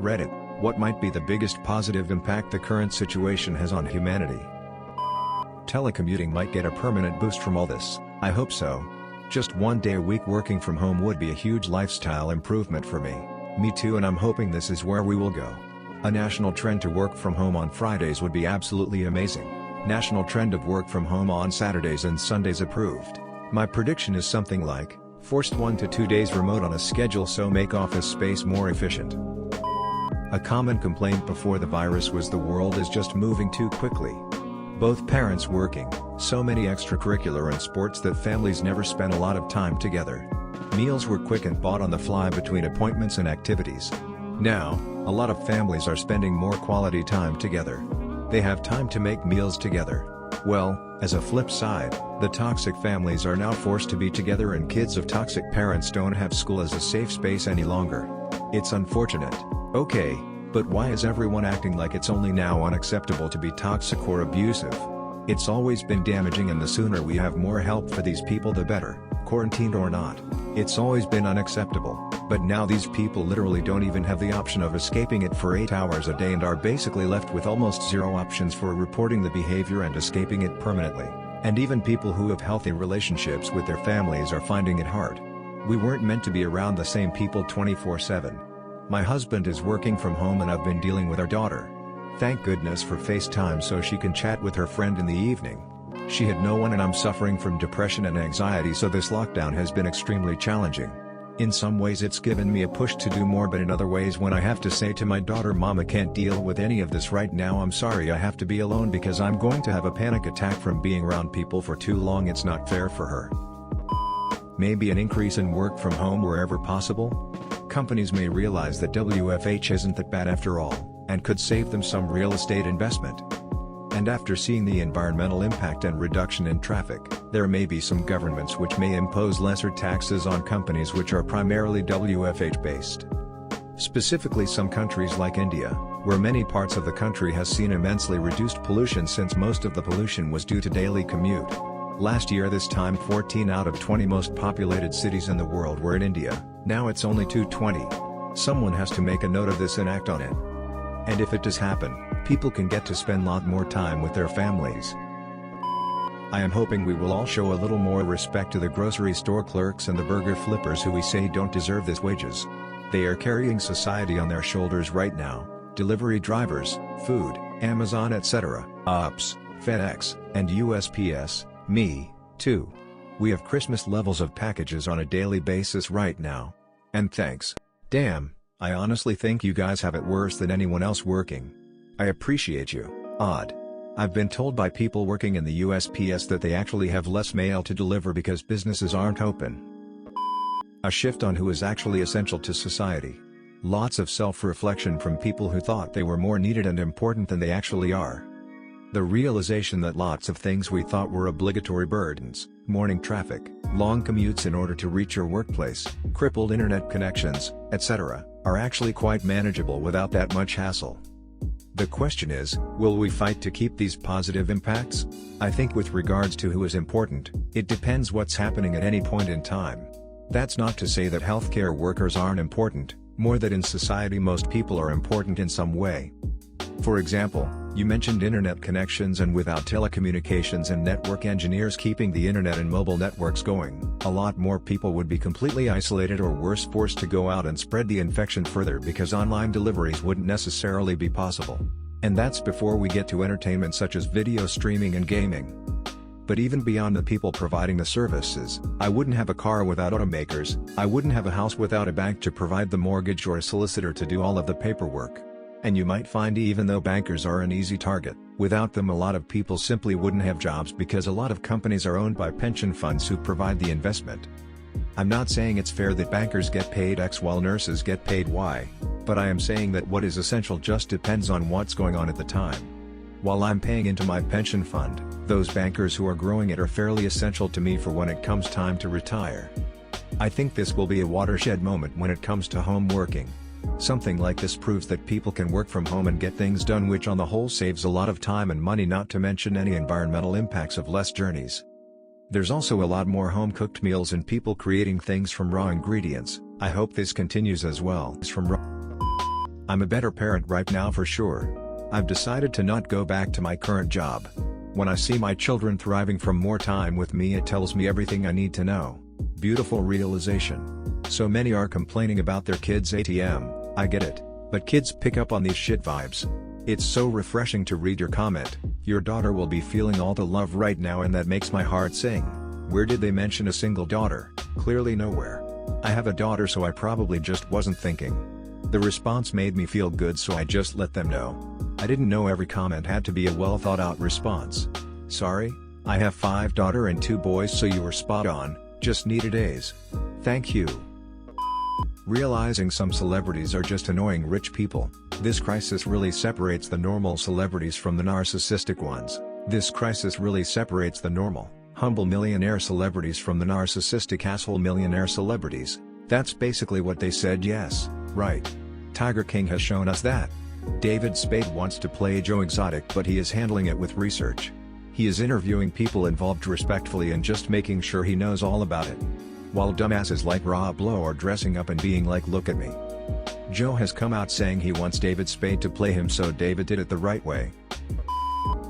Reddit, what might be the biggest positive impact the current situation has on humanity? Telecommuting might get a permanent boost from all this. I hope so. Just one day a week working from home would be a huge lifestyle improvement for me. Me too, and I'm hoping this is where we will go. A national trend to work from home on Fridays would be absolutely amazing. National trend of work from home on Saturdays and Sundays approved. My prediction is something like, forced 1 to 2 days remote on a schedule, so make office space more efficient. A common complaint before the virus was the world is just moving too quickly. Both parents working, so many extracurricular and sports that families never spent a lot of time together. Meals were quick and bought on the fly between appointments and activities. Now, a lot of families are spending more quality time together. They have time to make meals together. Well, as a flip side, the toxic families are now forced to be together, and kids of toxic parents don't have school as a safe space any longer. It's unfortunate. Okay, but why is everyone acting like it's only now unacceptable to be toxic or abusive? It's always been damaging, and the sooner we have more help for these people the better, quarantined or not. It's always been unacceptable, but now these people literally don't even have the option of escaping it for 8 hours a day and are basically left with almost zero options for reporting the behavior and escaping it permanently. And even people who have healthy relationships with their families are finding it hard. We weren't meant to be around the same people 24/7. My husband is working from home and I've been dealing with our daughter. Thank goodness for FaceTime so she can chat with her friend in the evening. She had no one, and I'm suffering from depression and anxiety, so this lockdown has been extremely challenging. In some ways it's given me a push to do more, but in other ways when I have to say to my daughter, "Mom, I can't deal with any of this right now, I'm sorry, I have to be alone because I'm going to have a panic attack from being around people for too long," it's not fair for her. Maybe an increase in work from home wherever possible? Companies may realize that WFH isn't that bad after all, and could save them some real estate investment. And after seeing the environmental impact and reduction in traffic, there may be some governments which may impose lesser taxes on companies which are primarily WFH based. Specifically some countries like India, where many parts of the country has seen immensely reduced pollution since most of the pollution was due to daily commute. Last year this time 14 out of 20 most populated cities in the world were in India, now it's only 220. Someone has to make a note of this and act on it. And if it does happen, people can get to spend a lot more time with their families. I am hoping we will all show a little more respect to the grocery store clerks and the burger flippers who we say don't deserve this wages. They are carrying society on their shoulders right now. Delivery drivers, food, Amazon etc., UPS, FedEx, and USPS, me, too. We have Christmas levels of packages on a daily basis right now. And thanks. Damn, I honestly think you guys have it worse than anyone else working. I appreciate you. Odd. I've been told by people working in the USPS that they actually have less mail to deliver because businesses aren't open. A shift on who is actually essential to society. Lots of self-reflection from people who thought they were more needed and important than they actually are. The realization that lots of things we thought were obligatory burdens, morning traffic, long commutes in order to reach your workplace, crippled internet connections, etc., are actually quite manageable without that much hassle. The question is, will we fight to keep these positive impacts? I think with regards to who is important, it depends what's happening at any point in time. That's not to say that healthcare workers aren't important, more that in society most people are important in some way. For example, you mentioned internet connections, and without telecommunications and network engineers keeping the internet and mobile networks going, a lot more people would be completely isolated or worse forced to go out and spread the infection further because online deliveries wouldn't necessarily be possible. And that's before we get to entertainment such as video streaming and gaming. But even beyond the people providing the services, I wouldn't have a car without automakers, I wouldn't have a house without a bank to provide the mortgage or a solicitor to do all of the paperwork. And you might find even though bankers are an easy target, without them a lot of people simply wouldn't have jobs because a lot of companies are owned by pension funds who provide the investment. I'm not saying it's fair that bankers get paid X while nurses get paid Y, but I am saying that what is essential just depends on what's going on at the time. While I'm paying into my pension fund, those bankers who are growing it are fairly essential to me for when it comes time to retire. I think this will be a watershed moment when it comes to home working. Something like this proves that people can work from home and get things done, which on the whole saves a lot of time and money, not to mention any environmental impacts of less journeys. There's also a lot more home-cooked meals and people creating things from raw ingredients. I hope this continues as well. I'm a better parent right now for sure. I've decided to not go back to my current job. When I see my children thriving from more time with me, it tells me everything I need to know. Beautiful realization. So many are complaining about their kids' ATM, I get it, but kids pick up on these shit vibes. It's so refreshing to read your comment. Your daughter will be feeling all the love right now, and that makes my heart sing. Where did they mention a single daughter? Clearly nowhere. I have a daughter, so I probably just wasn't thinking. The response made me feel good, so I just let them know. I didn't know every comment had to be a well thought out response. Sorry, I have 5 daughters and 2 boys, so you were spot on, just needed A's. Thank you. Realizing some celebrities are just annoying rich people. This crisis really separates the normal celebrities from the narcissistic ones. This crisis really separates the normal, humble millionaire celebrities from the narcissistic asshole millionaire celebrities. That's basically what they said. Yes, right. Tiger King has shown us that. David Spade wants to play Joe Exotic, but he is handling it with research. He is interviewing people involved respectfully and just making sure he knows all about it. While dumbasses like Rob Lowe are dressing up and being like, look at me. Joe has come out saying he wants David Spade to play him, so David did it the right way.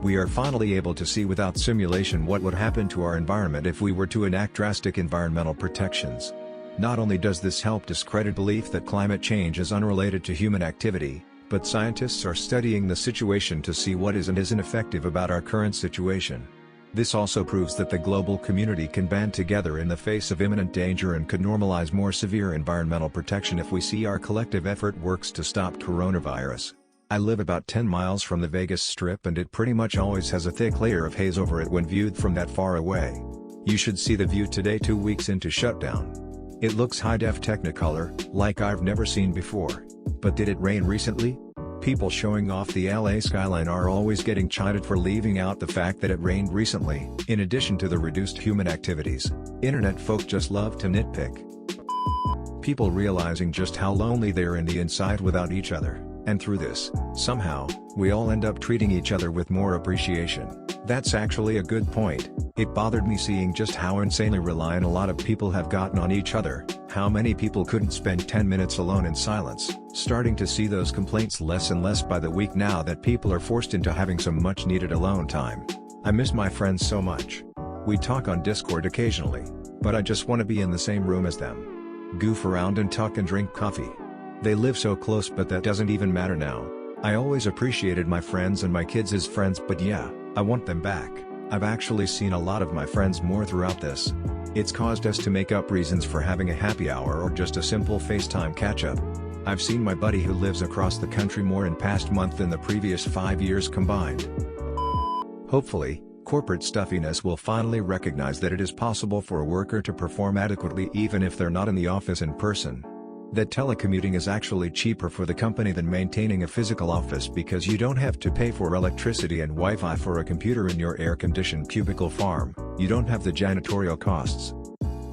We are finally able to see without simulation what would happen to our environment if we were to enact drastic environmental protections. Not only does this help discredit belief that climate change is unrelated to human activity, but scientists are studying the situation to see what is and isn't effective about our current situation. This also proves that the global community can band together in the face of imminent danger and could normalize more severe environmental protection if we see our collective effort works to stop coronavirus. I live about 10 miles from the Vegas Strip, and it pretty much always has a thick layer of haze over it when viewed from that far away. You should see the view today, 2 weeks into shutdown. It looks high-def Technicolor, like I've never seen before. But did it rain recently? People showing off the LA skyline are always getting chided for leaving out the fact that it rained recently, in addition to the reduced human activities. Internet folk just love to nitpick. People realizing just how lonely they're in the inside without each other, and through this, somehow, we all end up treating each other with more appreciation. That's actually a good point. It bothered me seeing just how insanely reliant a lot of people have gotten on each other, how many people couldn't spend 10 minutes alone in silence. Starting to see those complaints less and less by the week now that people are forced into having some much needed alone time. I miss my friends so much. We talk on Discord occasionally, but I just want to be in the same room as them. Goof around and talk and drink coffee. They live so close, but that doesn't even matter now. I always appreciated my friends and my kids as friends, but yeah, I want them back. I've actually seen a lot of my friends more throughout this. It's caused us to make up reasons for having a happy hour or just a simple FaceTime catch-up. I've seen my buddy who lives across the country more in past month than the previous 5 years combined. Hopefully, corporate stuffiness will finally recognize that it is possible for a worker to perform adequately even if they're not in the office in person. That telecommuting is actually cheaper for the company than maintaining a physical office because you don't have to pay for electricity and Wi-Fi for a computer in your air-conditioned cubicle farm, you don't have the janitorial costs.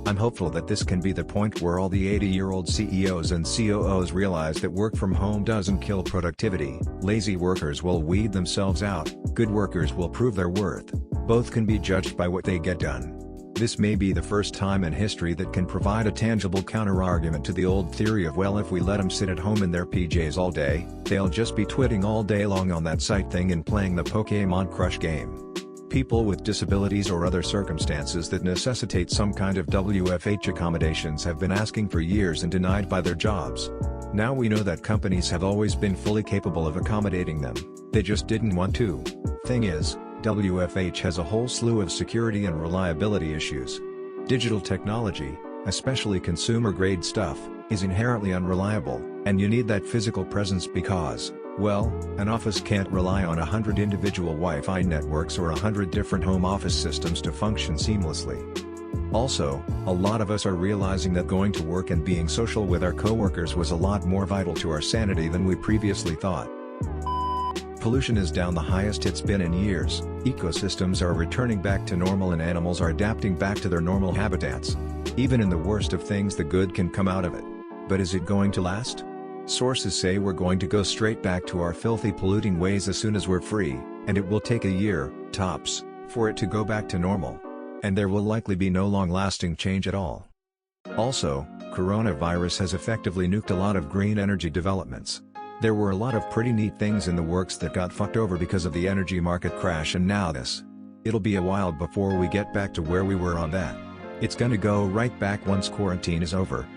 I'm hopeful that this can be the point where all the 80-year-old CEOs and COOs realize that work from home doesn't kill productivity. Lazy workers will weed themselves out, good workers will prove their worth. Both can be judged by what they get done. This may be the first time in history that can provide a tangible counter-argument to the old theory of, well, if we let them sit at home in their PJs all day, they'll just be twitting all day long on that site thing and playing the Pokémon Crush game. People with disabilities or other circumstances that necessitate some kind of WFH accommodations have been asking for years and denied by their jobs. Now we know that companies have always been fully capable of accommodating them, they just didn't want to. Thing is, WFH has a whole slew of security and reliability issues. Digital technology, especially consumer-grade stuff, is inherently unreliable, and you need that physical presence because, well, an office can't rely on 100 individual Wi-Fi networks or 100 different home office systems to function seamlessly. Also, a lot of us are realizing that going to work and being social with our coworkers was a lot more vital to our sanity than we previously thought. Pollution is down the highest it's been in years, ecosystems are returning back to normal and animals are adapting back to their normal habitats. Even in the worst of things, the good can come out of it. But is it going to last? Sources say we're going to go straight back to our filthy polluting ways as soon as we're free, and it will take a year, tops, for it to go back to normal. And there will likely be no long-lasting change at all. Also, coronavirus has effectively nuked a lot of green energy developments. There were a lot of pretty neat things in the works that got fucked over because of the energy market crash and now this. It'll be a while before we get back to where we were on that. It's gonna go right back once quarantine is over.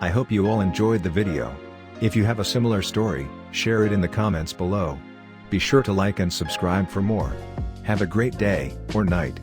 I hope you all enjoyed the video. If you have a similar story, share it in the comments below. Be sure to like and subscribe for more. Have a great day, or night.